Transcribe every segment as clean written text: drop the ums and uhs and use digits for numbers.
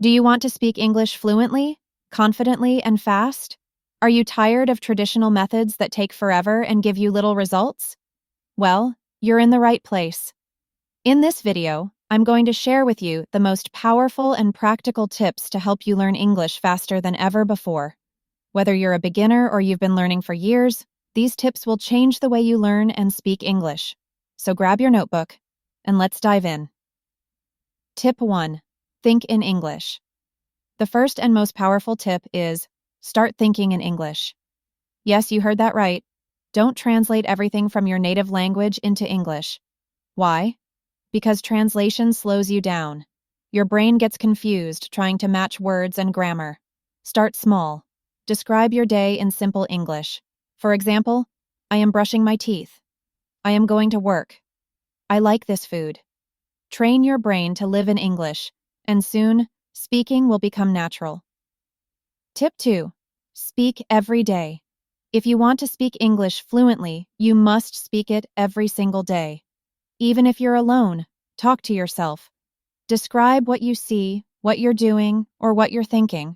Do you want to speak English fluently, confidently, and fast? Are you tired of traditional methods that take forever and give you little results? Well, you're in the right place. In this video, I'm going to share with you the most powerful and practical tips to help you learn English faster than ever before. Whether you're a beginner or you've been learning for years, these tips will change the way you learn and speak English. So grab your notebook and let's dive in. Tip 1. Think in English. The first and most powerful tip is start thinking in English. Yes, you heard that right. Don't translate everything from your native language into English. Why? Because translation slows you down. Your brain gets confused trying to match words and grammar. Start small. Describe your day in simple English. For example, I am brushing my teeth. I am going to work. I like this food. Train your brain to live in English, and soon, speaking will become natural. Tip 2. Speak every day. If you want to speak English fluently, you must speak it every single day. Even if you're alone, talk to yourself. Describe what you see, what you're doing, or what you're thinking.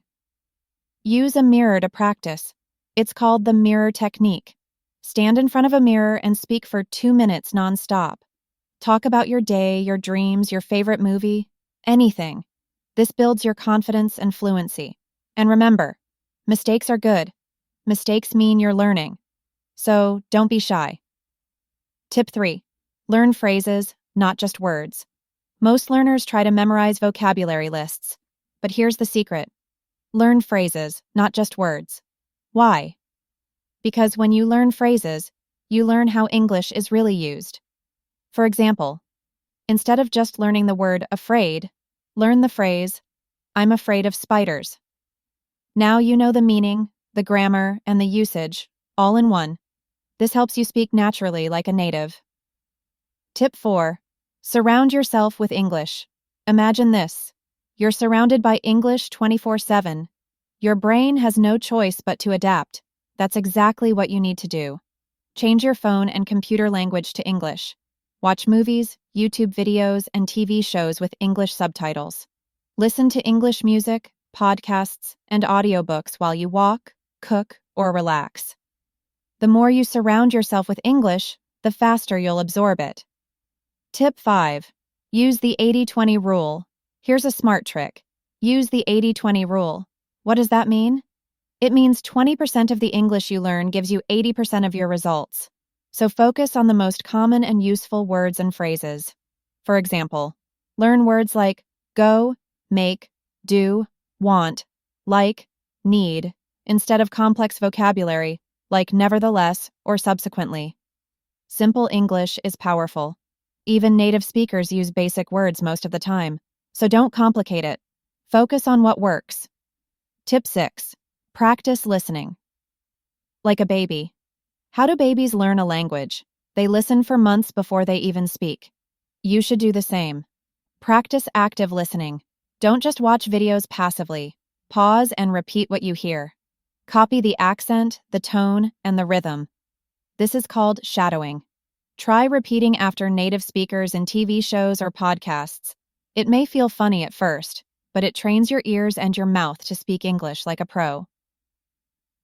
Use a mirror to practice. It's called the mirror technique. Stand in front of a mirror and speak for 2 minutes nonstop. Talk about your day, your dreams, your favorite movie, anything. This builds your confidence and fluency. And remember, mistakes are good. Mistakes mean you're learning. So don't be shy. Tip 3. Learn phrases, not just words. Most learners try to memorize vocabulary lists. But here's the secret. Learn phrases, not just words. Why? Because when you learn phrases, you learn how English is really used. For example, instead of just learning the word afraid, learn the phrase, I'm afraid of spiders. Now you know the meaning, the grammar, and the usage, all in one. This helps you speak naturally like a native. Tip 4. Surround yourself with English. Imagine this. You're surrounded by English 24/7. Your brain has no choice but to adapt. That's exactly what you need to do. Change your phone and computer language to English. Watch movies, YouTube videos, and TV shows with English subtitles. Listen to English music, podcasts, and audiobooks while you walk, cook, or relax. The more you surround yourself with English, the faster you'll absorb it. Tip 5. Use the 80-20 rule. Here's a smart trick. Use the 80-20 rule. What does that mean? It means 20% of the English you learn gives you 80% of your results. So focus on the most common and useful words and phrases. For example, learn words like go, make, do, want, like, need, instead of complex vocabulary like nevertheless or subsequently. Simple English is powerful. Even native speakers use basic words most of the time, so don't complicate it. Focus on what works. Tip 6. Practice listening. Like a baby. How do babies learn a language? They listen for months before they even speak. You should do the same. Practice active listening. Don't just watch videos passively. Pause and repeat what you hear. Copy the accent, the tone, and the rhythm. This is called shadowing. Try repeating after native speakers in TV shows or podcasts. It may feel funny at first, but it trains your ears and your mouth to speak English like a pro.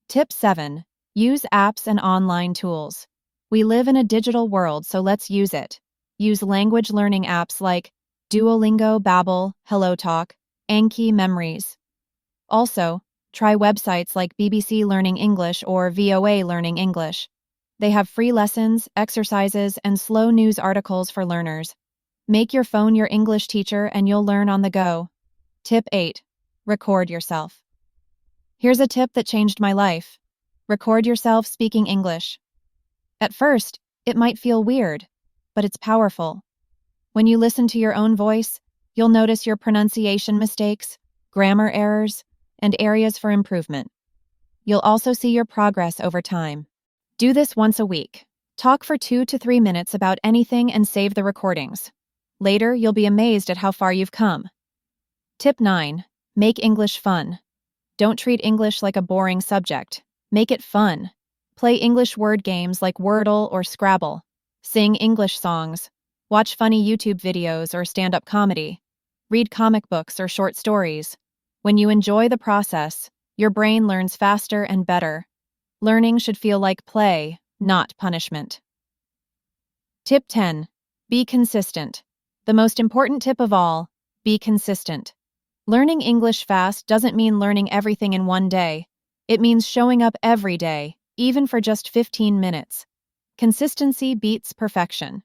Tip 7. Use apps and online tools. We live in a digital world, so let's use it. Use language learning apps like Duolingo, Babbel, HelloTalk, Anki Memories. Also, try websites like BBC Learning English or VOA Learning English. They have free lessons, exercises, and slow news articles for learners. Make your phone your English teacher and you'll learn on the go. Tip 8. Record yourself. Here's a tip that changed my life. Record yourself speaking English. At first, it might feel weird, but it's powerful. When you listen to your own voice, you'll notice your pronunciation mistakes, grammar errors, and areas for improvement. You'll also see your progress over time. Do this once a week. Talk for 2 to 3 minutes about anything and save the recordings. Later, you'll be amazed at how far you've come. Tip 9. Make English fun. Don't treat English like a boring subject. Make it fun. Play English word games like Wordle or Scrabble. Sing English songs. Watch funny YouTube videos or stand-up comedy. Read comic books or short stories. When you enjoy the process, your brain learns faster and better. Learning should feel like play, not punishment. Tip 10. Be consistent. The most important tip of all, be consistent. Learning English fast doesn't mean learning everything in one day. It means showing up every day, even for just 15 minutes. Consistency beats perfection.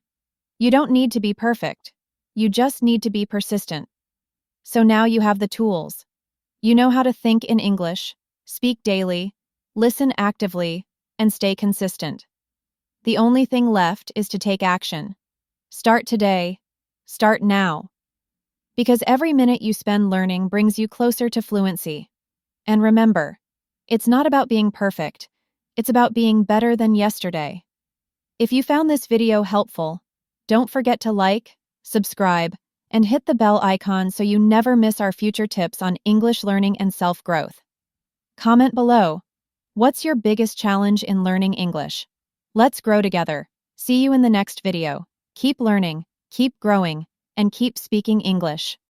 You don't need to be perfect. You just need to be persistent. So now you have the tools. You know how to think in English, speak daily, listen actively, and stay consistent. The only thing left is to take action. Start today. Start now. Because every minute you spend learning brings you closer to fluency. And remember, it's not about being perfect. It's about being better than yesterday. If you found this video helpful, don't forget to like, subscribe, and hit the bell icon so you never miss our future tips on English learning and self-growth. Comment below. What's your biggest challenge in learning English? Let's grow together. See you in the next video. Keep learning, keep growing, and keep speaking English.